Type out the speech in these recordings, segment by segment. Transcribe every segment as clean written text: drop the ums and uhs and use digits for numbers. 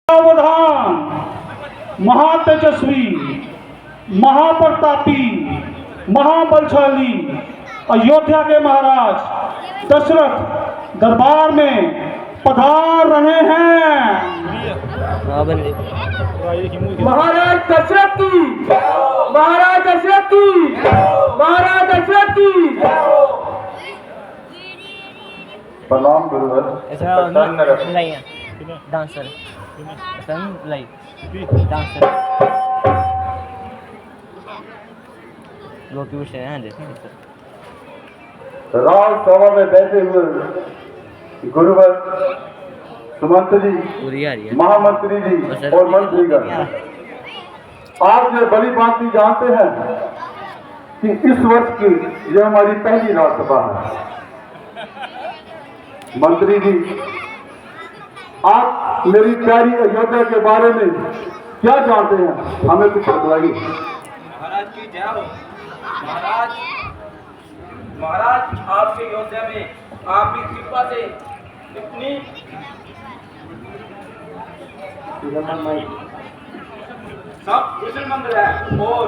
सावधान, महातेजस्वी, महाप्रतापी, महाबलशाली अयोध्या के महाराज दशरथ दरबार में पधार रहे हैं। महाराज दशरथ की, महाराज दशरथ की, महाराज दशरथ की। प्रणाम गुरुवर। डांसर डांसर राजसभा में बैठे हुए गुरुवर, सुमंत्री, महामंत्री जी और मंत्रीगण, आप ये बड़ी बात ही जानते हैं कि इस वर्ष की यह हमारी पहली राजसभा है। मंत्री जी, आप मेरी प्यारी अयोध्या के बारे में क्या जानते हैं, हमें कुछ बतलाइए। महाराज की जय हो। महाराज आपके अयोध्या में आपकी कृपा से इतनी सब कुशल मंदिर है और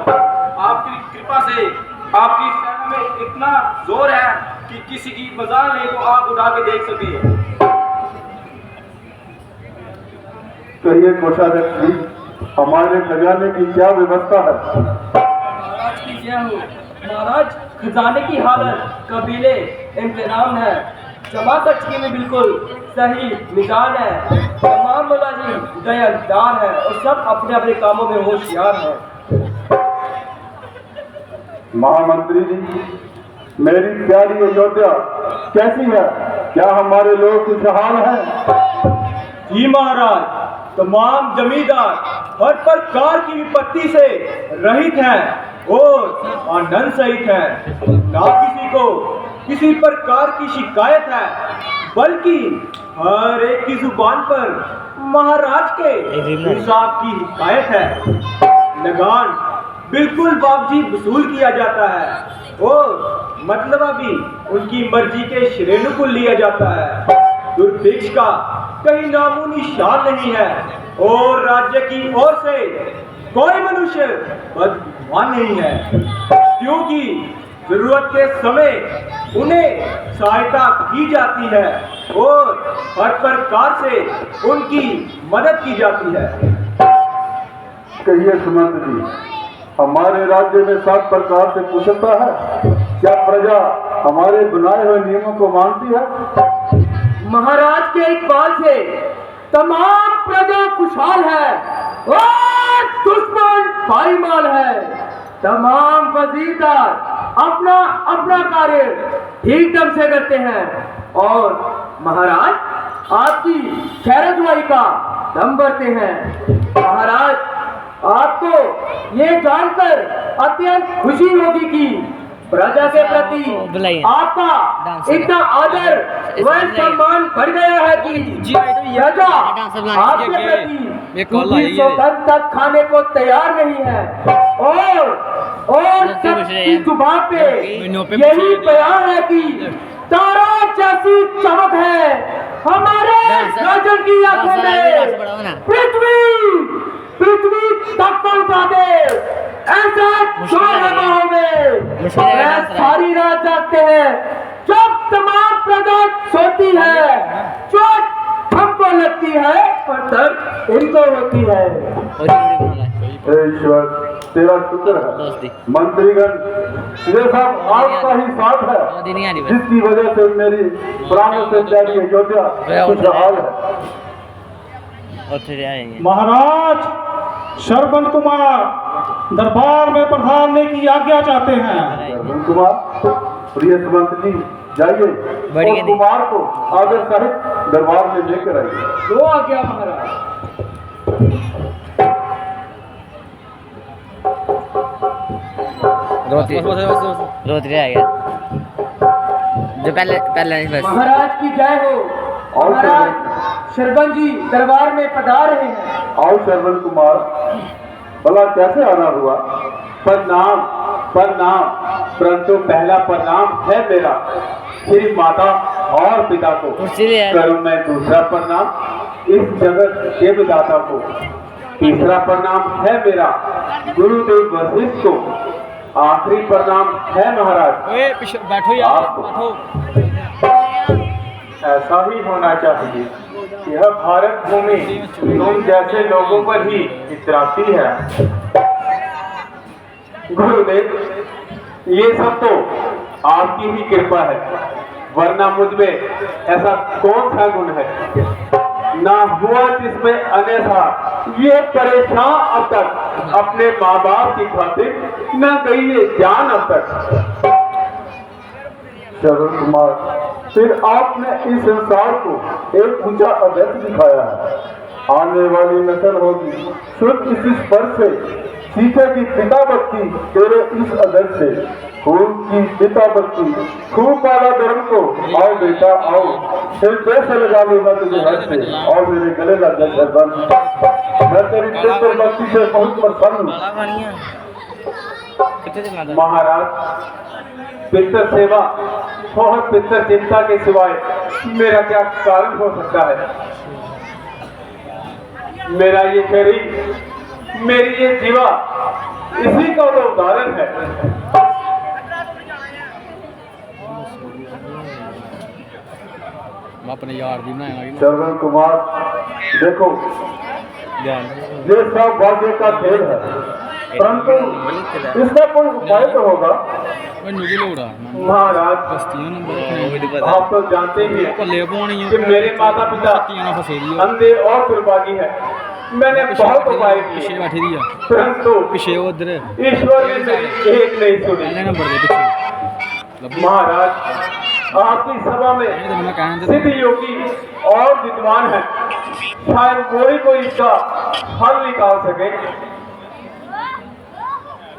आपकी कृपा से आपकी सेना में इतना जोर है कि किसी की मजाल नहीं तो आप उठा के देख सके। कहिए कोषाध्यक्ष जी, हमारे खजाने की क्या व्यवस्था है? महाराज की जय हो। महाराज, खजाने की हालत कबीले इंतजाम है, जमा कचकी में बिल्कुल सही मिजान है, तमाम मुलाजिम दयादार है और सब अपने अपने कामों में होशियार है। महामंत्री जी, मेरी प्यारी अयोध्या कैसी है? क्या हमारे लोग खुशहाल हैं? जी महाराज, तमाम जमींदार हर प्रकार की विपत्ति से रहित हैं और आनंद सहित हैं। ना किसी को किसी प्रकार की शिकायत है, बल्कि हर एक की जुबान पर महाराज के हिसाब की हिकायत है। लगान बिल्कुल बावजूद वसूल किया जाता है और मतलबा भी उनकी मर्जी के श्रेणु को लिया जाता है। दुर्भिक्ष का कहीं नामो निशान नहीं है और राज्य की ओर से कोई मनुष्य बदगुमान नहीं है, क्योंकि जरूरत के समय उन्हें सहायता की जाती है और हर प्रकार से उनकी मदद की जाती है। कहिए सुमंत जी, हमारे राज्य में 7 प्रकार से कुशलता है। क्या प्रजा हमारे बनाए हुए नियमों को मानती है? महाराज के इकबाल से तमाम प्रजा खुशहाल है और दुश्मन पाईमाल है। तमाम वजीरदार अपना अपना कार्य ठीक ढंग से करते हैं और महाराज आपकी खैर दुआई का दम भरते हैं। महाराज, आपको ये जानकर अत्यंत खुशी होगी कि प्रजा के प्रति आपका इतना आदर व सम्मान बढ़ गया है कि प्रजा आपके प्रति सौगंध तक खाने को तैयार नहीं है और सबकी जुबान पे यही बयान है कि तारा जैसी चमक है हमारे राजन की आंखों में। पृथ्वी तक को उठा दे, ऐसा जोर हवाओं में सारी रात जागते हैं। जब तमाम प्रजा सोती है, चोट हमको लगती है और दर्द इनको होती है। ईश्वर तेरा शुक्र है। मंत्रीगण, ये सब आपका ही साथ है जिसकी वजह से मेरी प्राणों से प्यारी अयोध्या खुशहाल है। महाराज, श्रवण कुमार दरबार में पधारने की आज्ञा चाहते हैं। श्रवण कुमार, प्रिय सुमंत जी, जाइए और कुमार को आदर सहित दरबार में लेकर आइए। दो आज्ञा महाराज। जो पहले महाराज की जय हो। महाराज श्रवण जी दरबार में पधार रहे हैं। आओ श्रवण कुमार, भला कैसे आना हुआ? प्रणाम प्रणाम, परंतु पहला प्रणाम है मेरा श्री माता और पिता को, करूं मैं दूसरा प्रणाम इस जगत के विधाता को। तीसरा प्रणाम है मेरा गुरुदेव वशिष्ठ को। आखिरी प्रणाम है महाराज बैठो यार, आपको। ऐसा ही होना चाहिए। यह भारत भूमि तुम जैसे लोगों पर ही इतराती है। गुरुदेव, ये सब तो आपकी ही कृपा है, वरना मुझ में ऐसा कौन सा गुण है ना हुआ जिसमें अन्यथा ये परेशान अब तक अपने माँ बाप की खातिर न गई ये जान अब तक। चरण कुमार, फिर आपने इस संसार को एक ऊंचा आदर्श दिखाया है। आने वाली नस्ल होगी शुद्ध इसी स्पर्श से सीखेगी पिता भक्ति तेरे इस आदर्श से। खूब की पिता भक्ति, खूब पाला धर्म को। आओ बेटा आओ, फिर पैसे लगा लूंगा तुझे हर से और मेरे गले लग गए बन। मैं तेरी पितर भक्ति से बहुत प्रसन्न हूँ महाराज। पितर सेवा और पितर चिंता के सिवाय मेरा क्या कारण हो सकता है? मेरा ये शरीर, मेरी ये जीवा इसी का तो उदाहरण है। अपने यार भी बनाएगा। चरण कुमार, देखो ये सब भाग्य का खेल है, परंतु इसका कोई उपाय तो होगा। महाराज, आप तो जानते ही हैं कि मेरे माता पिता अंधे और दुर्भागी है। मैंने बहुत उपाय किए, परंतु ईश्वर ने मेरी एक नहीं सुनी। महाराज, आपकी सभा में सिद्ध योगी और विद्वान है, शायद कोई कोई इसका हल निकाल सके।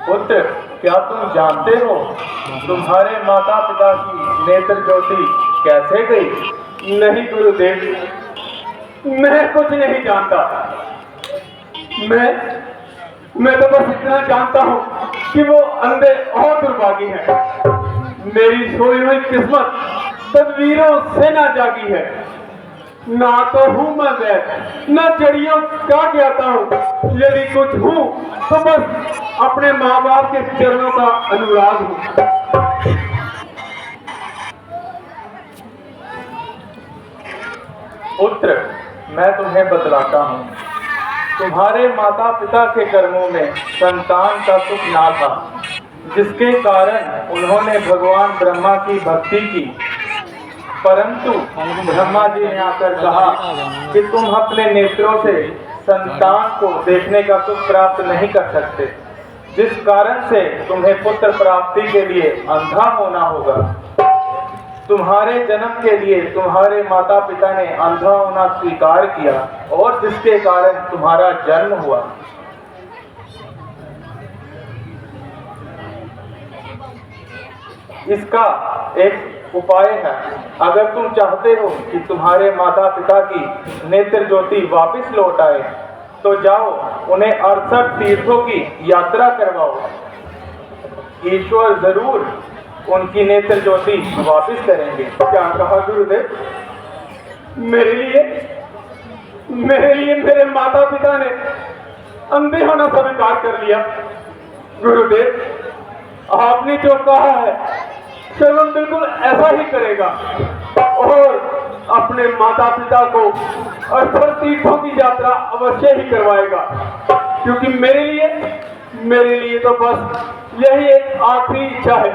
पुत्र, क्या तुम जानते हो तुम्हारे माता पिता की नेत्र ज्योति कैसे गई? नहीं गुरुदेव, मैं कुछ नहीं जानता। मैं तो बस इतना जानता हूँ कि वो अंधे और दुर्भागी हैं। मेरी सोई हुई किस्मत तदवीरों से ना जागी है। ना तो हूँ मैं वैद, न चिड़ियों का ज्ञाता हूँ। यदि कुछ हूँ तो बस अपने माँ बाप के चरणों का अनुराग हूँ। पुत्र, मैं तुम्हें बतलाता हूँ। तुम्हारे माता पिता के कर्मों में संतान का सुख ना था, जिसके कारण उन्होंने भगवान ब्रह्मा की भक्ति की। परंतु ब्रह्मा जी ने आकर कहा कि तुम अपने नेत्रों से संतान को देखने का सुख प्राप्त नहीं कर सकते, जिस कारण से तुम्हें पुत्र प्राप्ति के लिए अंधा होना होगा। तुम्हारे जन्म के लिए तुम्हारे माता पिता ने अंधा होना स्वीकार किया और जिसके कारण तुम्हारा जन्म हुआ। इसका एक उपाय है। अगर तुम चाहते हो कि तुम्हारे माता पिता की नेत्र ज्योति वापस लौट आए, तो जाओ उन्हें 68 तीर्थों की यात्रा करवाओ। ईश्वर जरूर उनकी नेत्र ज्योति वापस करेंगे। क्या कहा गुरुदेव? मेरे लिए मेरे माता पिता ने अंधे होना स्वीकार कर लिया। गुरुदेव, आपने जो कहा है श्रवण बिल्कुल ऐसा ही करेगा और अपने माता पिता को 68 तीर्थों की यात्रा अवश्य ही करवाएगा, क्योंकि मेरे लिए तो बस यही एक आखिरी इच्छा है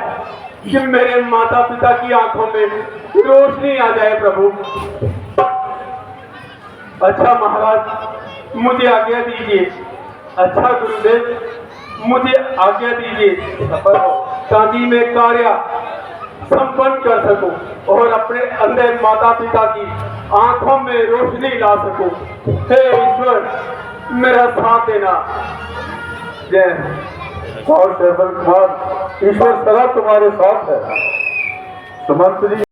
कि मेरे माता पिता की आंखों में रोशनी आ जाए प्रभु। अच्छा महाराज, मुझे आज्ञा दीजिए। अच्छा गुरुदेव, मुझे आज्ञा दीजिए सफल हो, ताकि मैं कार्य संपन्न कर सकूं और अपने अंधे माता पिता की आंखों में रोशनी ला सकूं। हे ईश्वर, मेरा साथ देना। जय। और श्रवण कुमार, ईश्वर सदा तुम्हारे साथ है। सुमंत जी।